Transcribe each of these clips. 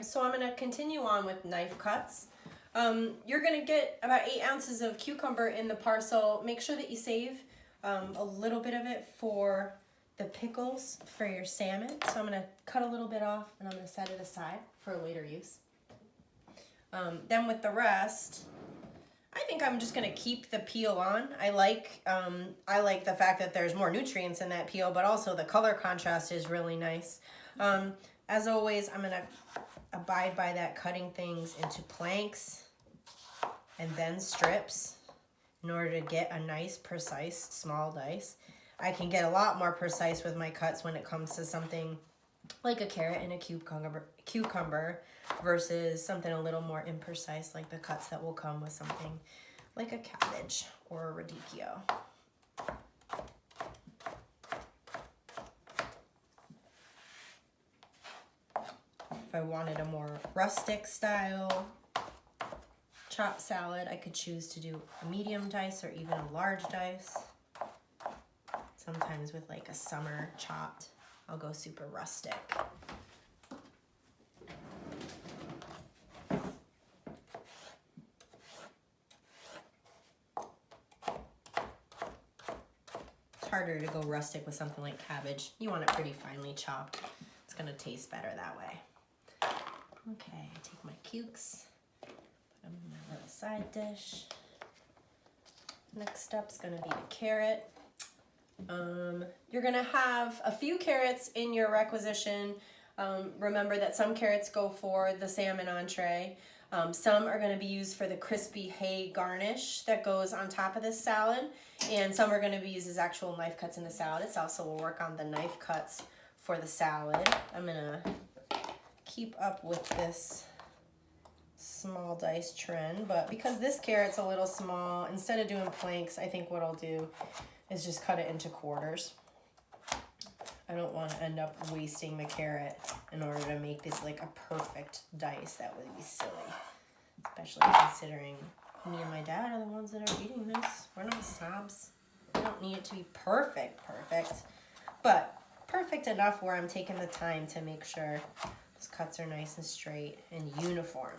so I'm going to continue on with knife cuts. You're going to get about 8 ounces of cucumber in the parcel. Make sure that you save a little bit of it for the pickles for your salmon. So I'm going to cut a little bit off and I'm going to set it aside for later use. Then with the rest, I think I'm just going to keep the peel on. I like the fact that there's more nutrients in that peel, but also the color contrast is really nice. As always, I'm going to abide by that, cutting things into planks and then strips in order to get a nice, precise, small dice. I can get a lot more precise with my cuts when it comes to something like a carrot and a cucumber versus something a little more imprecise like the cuts that will come with something like a cabbage or a radicchio. If I wanted a more rustic style chopped salad, I could choose to do a medium dice or even a large dice. Sometimes with like a summer chopped, I'll go super rustic. It's harder to go rustic with something like cabbage. You want it pretty finely chopped. It's gonna taste better that way. Okay, I take my cukes, put them in my little side dish. Next up's gonna be the carrot. You're gonna have a few carrots in your requisition. Remember that some carrots go for the salmon entree. Some are gonna be used for the crispy hay garnish that goes on top of this salad. And some are gonna be used as actual knife cuts in the salad. It's also will work on the knife cuts for the salad. I'm gonna keep up with this small dice trend, but because this carrot's a little small, instead of doing planks, I think what I'll do is just cut it into quarters. I don't want to end up wasting the carrot in order to make this like a perfect dice. That would be silly, especially considering me and my dad are the ones that are eating this. We're not snobs. We don't need it to be perfect, but perfect enough where I'm taking the time to make sure those cuts are nice and straight and uniform.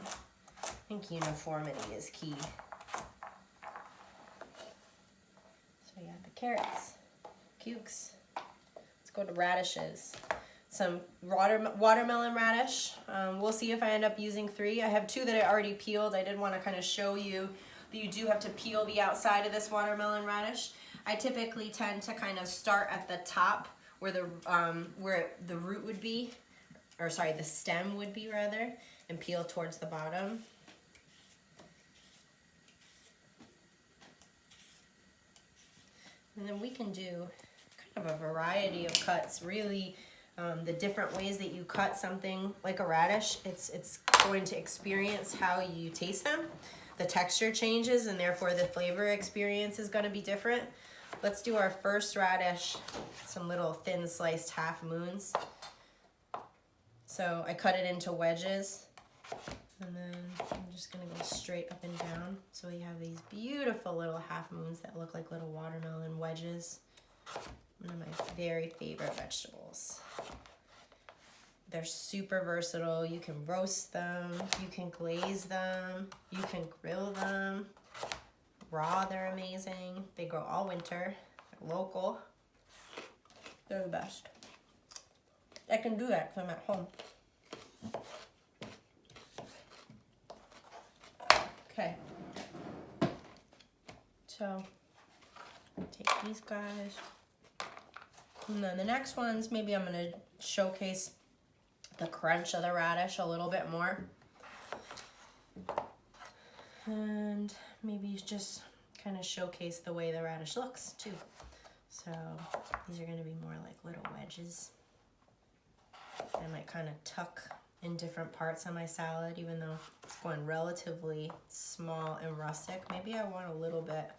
I think uniformity is key. So we got the carrots, cukes. Let's go to radishes. Some watermelon radish. We'll see if I end up using 3. I have 2 that I already peeled. I did want to kind of show you that you do have to peel the outside of this watermelon radish. I typically tend to kind of start at the top where the root would be, or sorry, the stem would be rather, and peel towards the bottom. And then we can do kind of a variety of cuts, really. The different ways that you cut something like a radish, it's going to experience how you taste them. The texture changes and therefore the flavor experience is going to be different. Let's do our first radish, some little thin sliced half moons. So I cut it into wedges, and then I'm just gonna go straight up and down. So we have these beautiful little half moons that look like little watermelon wedges. One of my very favorite vegetables. They're super versatile. You can roast them, you can glaze them, you can grill them. Raw, they're amazing. They grow all winter, they're local. They're the best. I can do that because I'm at home. Okay. So, take these guys. And then the next ones, maybe I'm going to showcase the crunch of the radish a little bit more. And maybe just kind of showcase the way the radish looks too. So these are going to be more like little wedges. I might kind of tuck in different parts of my salad, even though it's going relatively small and rustic. Maybe I want a little bit,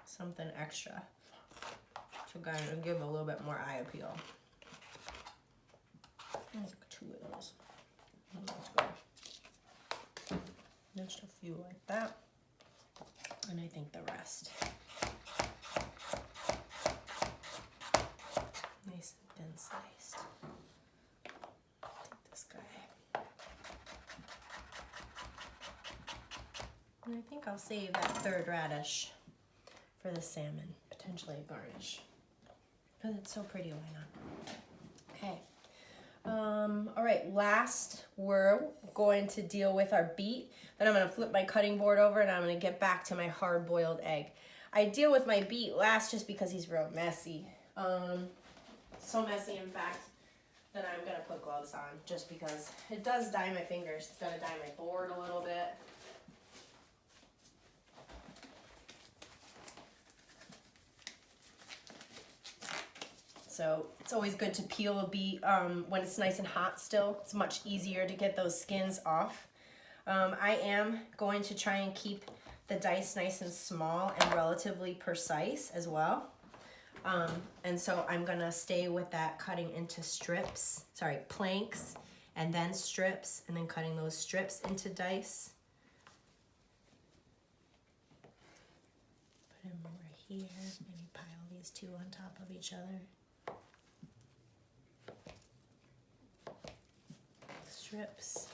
something extra to kind of give a little bit more eye appeal. Like 2 of those. That's good. Just a few like that. And I think the rest. Nice and thin sliced. Take And I think I'll save that third radish for the salmon, potentially a garnish. Because it's so pretty, why not? Okay. All right, last we're going to deal with our beet. Then I'm going to flip my cutting board over and I'm going to get back to my hard-boiled egg. I deal with my beet last just because he's real messy. So messy, in fact, that I'm going to put gloves on just because it does dye my fingers. It's going to dye my board a little bit. So it's always good to peel a beet when it's nice and hot still. It's much easier to get those skins off. I am going to try and keep the dice nice and small and relatively precise as well. And so I'm gonna stay with that cutting into planks, and then strips, and then cutting those strips into dice. Put him over here, maybe pile these two on top of each other. Strips.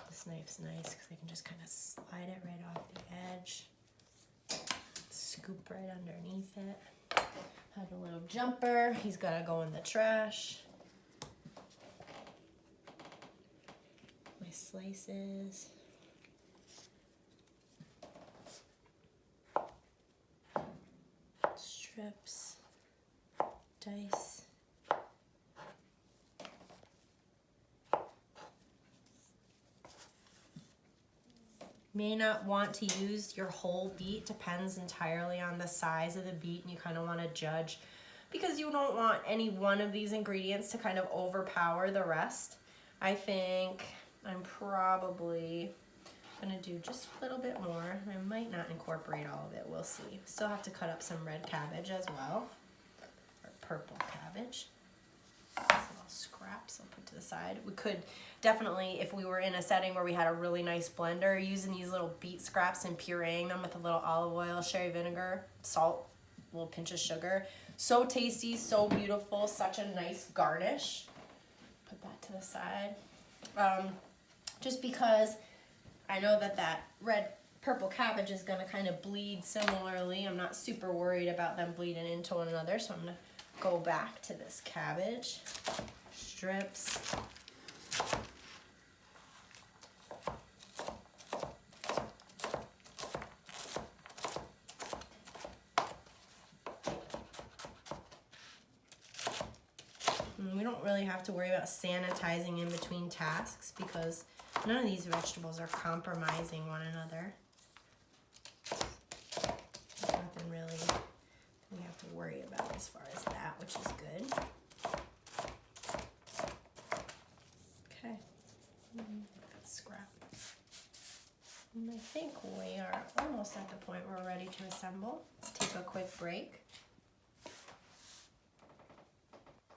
This knife's nice because I can just kind of slide it right off the edge. Scoop right underneath it. Have a little jumper. He's got to go in the trash. My slices. Strips. Dice. May not want to use your whole beet, depends entirely on the size of the beet, and you kind of want to judge because you don't want any one of these ingredients to kind of overpower the rest. I think I'm probably going to do just a little bit more. I might not incorporate all of it, we'll see. Still have to cut up some red cabbage as well, or purple cabbage. Little scraps I'll put to the side. We could definitely, if we were in a setting where we had a really nice blender, using these little beet scraps and pureeing them with a little olive oil, sherry vinegar, salt, a little pinch of sugar. So tasty, so beautiful, such a nice garnish. Put that to the side. Just because I know that red purple cabbage is going to kind of bleed similarly. I'm not super worried about them bleeding into one another, so I'm going to go back to this cabbage. Strips. We don't really have to worry about sanitizing in between tasks because none of these vegetables are compromising one another. There's nothing really we have to worry about as far as that, which is good. Okay, that's scrap. And I think we are almost at the point where we're ready to assemble. Let's take a quick break.